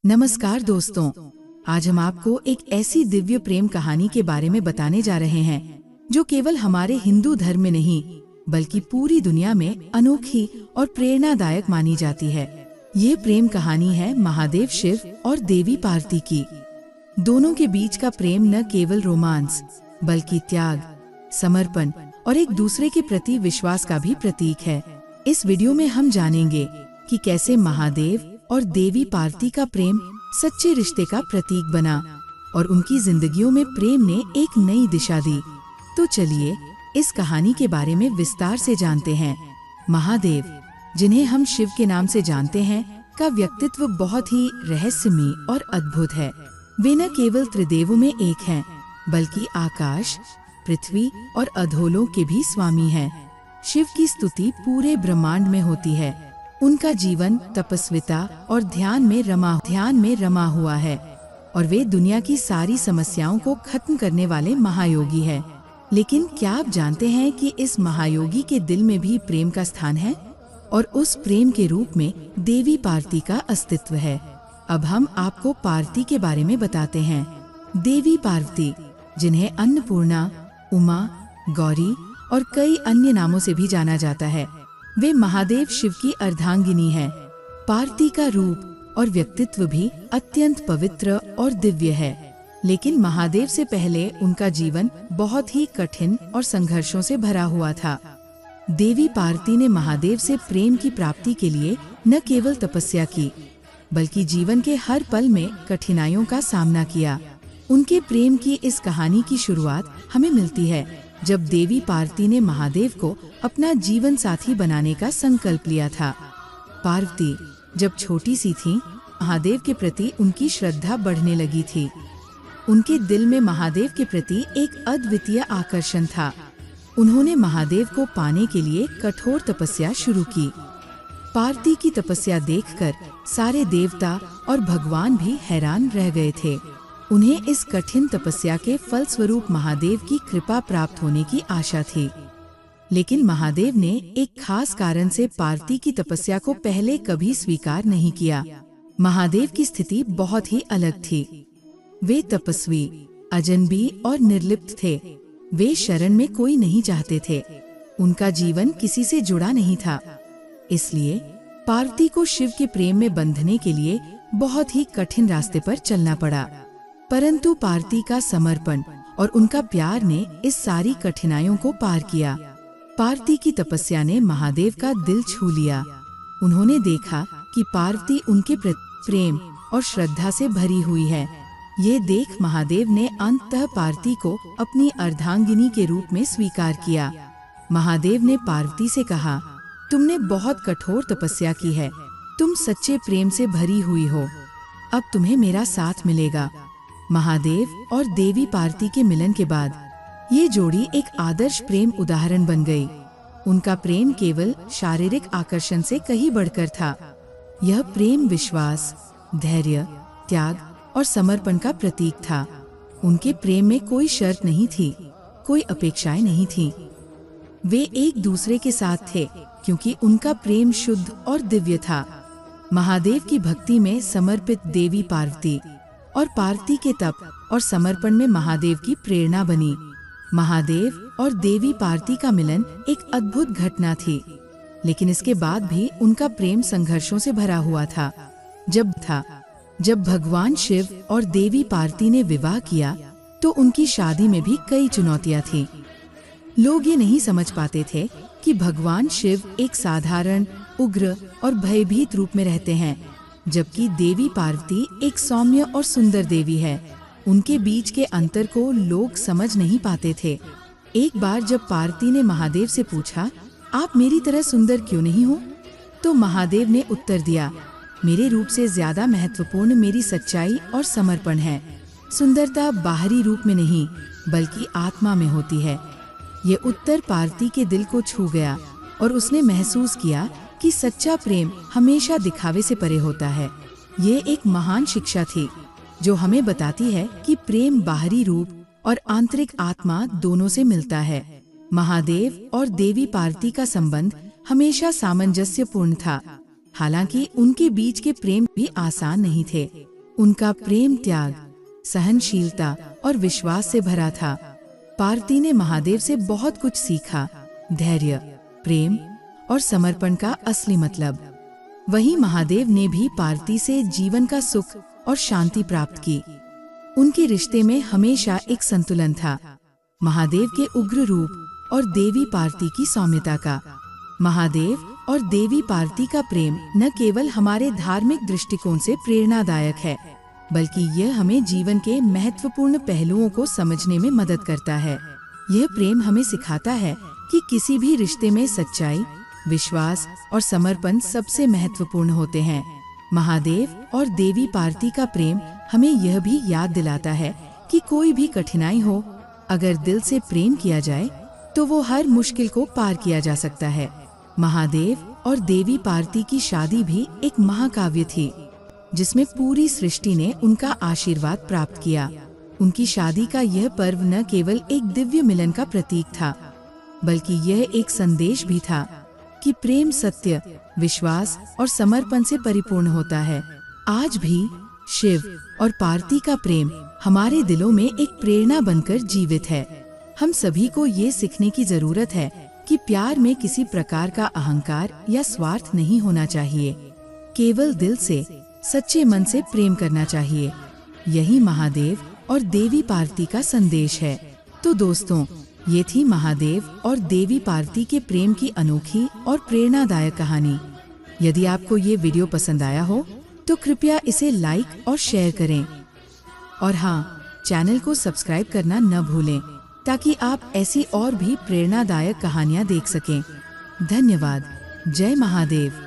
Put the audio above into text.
नमस्कार दोस्तों, आज हम आपको एक ऐसी दिव्य प्रेम कहानी के बारे में बताने जा रहे हैं जो केवल हमारे हिंदू धर्म में नहीं बल्कि पूरी दुनिया में अनोखी और प्रेरणादायक मानी जाती है। ये प्रेम कहानी है महादेव शिव और देवी पार्वती की। दोनों के बीच का प्रेम न केवल रोमांस बल्कि त्याग, समर्पण और एक दूसरे के प्रति विश्वास का भी प्रतीक है। इस वीडियो में हम जानेंगे कि कैसे महादेव और देवी पार्वती का प्रेम सच्चे रिश्ते का प्रतीक बना और उनकी जिंदगियों में प्रेम ने एक नई दिशा दी। तो चलिए इस कहानी के बारे में विस्तार से जानते हैं। महादेव, जिन्हें हम शिव के नाम से जानते हैं, का व्यक्तित्व बहुत ही रहस्यमयी और अद्भुत है। वे न केवल त्रिदेवों में एक हैं, बल्कि आकाश, पृथ्वी और अधोलोक के भी स्वामी हैं। शिव की स्तुति पूरे ब्रह्मांड में होती है। उनका जीवन तपस्विता और ध्यान में रमा हुआ है और वे दुनिया की सारी समस्याओं को खत्म करने वाले महायोगी है। लेकिन क्या आप जानते हैं कि इस महायोगी के दिल में भी प्रेम का स्थान है और उस प्रेम के रूप में देवी पार्वती का अस्तित्व है। अब हम आपको पार्वती के बारे में बताते हैं। देवी पार्वती, जिन्हें अन्नपूर्णा, उमा, गौरी और कई अन्य नामों से भी जाना जाता है, वे महादेव शिव की अर्धांगिनी हैं। पार्वती का रूप और व्यक्तित्व भी अत्यंत पवित्र और दिव्य है, लेकिन महादेव से पहले उनका जीवन बहुत ही कठिन और संघर्षों से भरा हुआ था। देवी पार्वती ने महादेव से प्रेम की प्राप्ति के लिए न केवल तपस्या की, बल्कि जीवन के हर पल में कठिनाइयों का सामना किया। उनके प्रेम की इस कहानी की शुरुआत हमें मिलती है जब देवी पार्वती ने महादेव को अपना जीवन साथी बनाने का संकल्प लिया था। पार्वती जब छोटी सी थी, महादेव के प्रति उनकी श्रद्धा बढ़ने लगी थी। उनके दिल में महादेव के प्रति एक अद्वितीय आकर्षण था। उन्होंने महादेव को पाने के लिए कठोर तपस्या शुरू की। पार्वती की तपस्या देखकर सारे देवता और भगवान भी हैरान रह गए थे। उन्हें इस कठिन तपस्या के फलस्वरूप महादेव की कृपा प्राप्त होने की आशा थी। लेकिन महादेव ने एक खास कारण से पार्वती की तपस्या को पहले कभी स्वीकार नहीं किया। महादेव की स्थिति बहुत ही अलग थी। वे तपस्वी, अजनबी और निर्लिप्त थे। वे शरण में कोई नहीं चाहते थे। उनका जीवन किसी से जुड़ा नहीं था। इसलिए पार्वती को शिव के प्रेम में बंधने के लिए बहुत ही कठिन रास्ते पर चलना पड़ा। परंतु पार्वती का समर्पण और उनका प्यार ने इस सारी कठिनाइयों को पार किया। पार्वती की तपस्या ने महादेव का दिल छू लिया। उन्होंने देखा कि पार्वती उनके प्रति प्रेम और श्रद्धा से भरी हुई है। ये देख महादेव ने अंततः पार्वती को अपनी अर्धांगिनी के रूप में स्वीकार किया। महादेव ने पार्वती से कहा, तुमने बहुत कठोर तपस्या की है। तुम सच्चे प्रेम से भरी हुई हो। अब तुम्हें मेरा साथ मिलेगा। महादेव और देवी पार्वती के मिलन के बाद ये जोड़ी एक आदर्श प्रेम उदाहरण बन गई। उनका प्रेम केवल शारीरिक आकर्षण से कहीं बढ़कर था। यह प्रेम विश्वास, धैर्य, त्याग और समर्पण का प्रतीक था। उनके प्रेम में कोई शर्त नहीं थी, कोई अपेक्षाएं नहीं थी। वे एक दूसरे के साथ थे क्योंकि उनका प्रेम शुद्ध और दिव्य था। महादेव की भक्ति में समर्पित देवी पार्वती और पार्वती के तप और समर्पण में महादेव की प्रेरणा बनी। महादेव और देवी पार्वती का मिलन एक अद्भुत घटना थी, लेकिन इसके बाद भी उनका प्रेम संघर्षों से भरा हुआ था। जब भगवान शिव और देवी पार्वती ने विवाह किया तो उनकी शादी में भी कई चुनौतियां थीं। लोग ये नहीं समझ पाते थे कि भगवान शिव एक साधारण, उग्र और भयभीत रूप में रहते हैं, जबकि देवी पार्वती एक सौम्य और सुंदर देवी है। उनके बीच के अंतर को लोग समझ नहीं पाते थे। एक बार जब पार्वती ने महादेव से पूछा, आप मेरी तरह सुंदर क्यों नहीं हो? तो महादेव ने उत्तर दिया, मेरे रूप से ज्यादा महत्वपूर्ण मेरी सच्चाई और समर्पण है। सुंदरता बाहरी रूप में नहीं बल्कि आत्मा में होती है। ये उत्तर पार्वती के दिल को छू गया और उसने महसूस किया कि सच्चा प्रेम हमेशा दिखावे से परे होता है। ये एक महान शिक्षा थी जो हमें बताती है कि प्रेम बाहरी रूप और आंतरिक आत्मा दोनों से मिलता है। महादेव और देवी पार्वती का संबंध हमेशा सामंजस्यपूर्ण था। हालांकि उनके बीच के प्रेम भी आसान नहीं थे। उनका प्रेम त्याग, सहनशीलता और विश्वास से भरा था। पार्वती ने महादेव से बहुत कुछ सीखा, धैर्य, प्रेम और समर्पण का असली मतलब। वहीं महादेव ने भी पार्वती से जीवन का सुख और शांति प्राप्त की। उनके रिश्ते में हमेशा एक संतुलन था, महादेव के उग्र रूप और देवी पार्वती की सौम्यता का। महादेव और देवी पार्वती का प्रेम न केवल हमारे धार्मिक दृष्टिकोण से प्रेरणादायक है, बल्कि यह हमें जीवन के महत्वपूर्ण पहलुओं को समझने में मदद करता है। यह प्रेम हमें सिखाता है कि किसी भी रिश्ते में सच्चाई, विश्वास और समर्पण सबसे महत्वपूर्ण होते हैं। महादेव और देवी पार्वती का प्रेम हमें यह भी याद दिलाता है कि कोई भी कठिनाई हो, अगर दिल से प्रेम किया जाए तो वो हर मुश्किल को पार किया जा सकता है। महादेव और देवी पार्वती की शादी भी एक महाकाव्य थी, जिसमें पूरी सृष्टि ने उनका आशीर्वाद प्राप्त किया। उनकी शादी का यह पर्व न केवल एक दिव्य मिलन का प्रतीक था, बल्कि यह एक संदेश भी था कि प्रेम सत्य, विश्वास और समर्पण से परिपूर्ण होता है। आज भी शिव और पार्वती का प्रेम हमारे दिलों में एक प्रेरणा बनकर जीवित है। हम सभी को ये सीखने की जरूरत है कि प्यार में किसी प्रकार का अहंकार या स्वार्थ नहीं होना चाहिए। केवल दिल से, सच्चे मन से प्रेम करना चाहिए। यही महादेव और देवी पार्वती का संदेश है। तो दोस्तों, ये थी महादेव और देवी पार्वती के प्रेम की अनोखी और प्रेरणादायक कहानी। यदि आपको ये वीडियो पसंद आया हो तो कृपया इसे लाइक और शेयर करें। और हाँ, चैनल को सब्सक्राइब करना न भूलें, ताकि आप ऐसी और भी प्रेरणादायक कहानियाँ देख सकें। धन्यवाद। जय महादेव।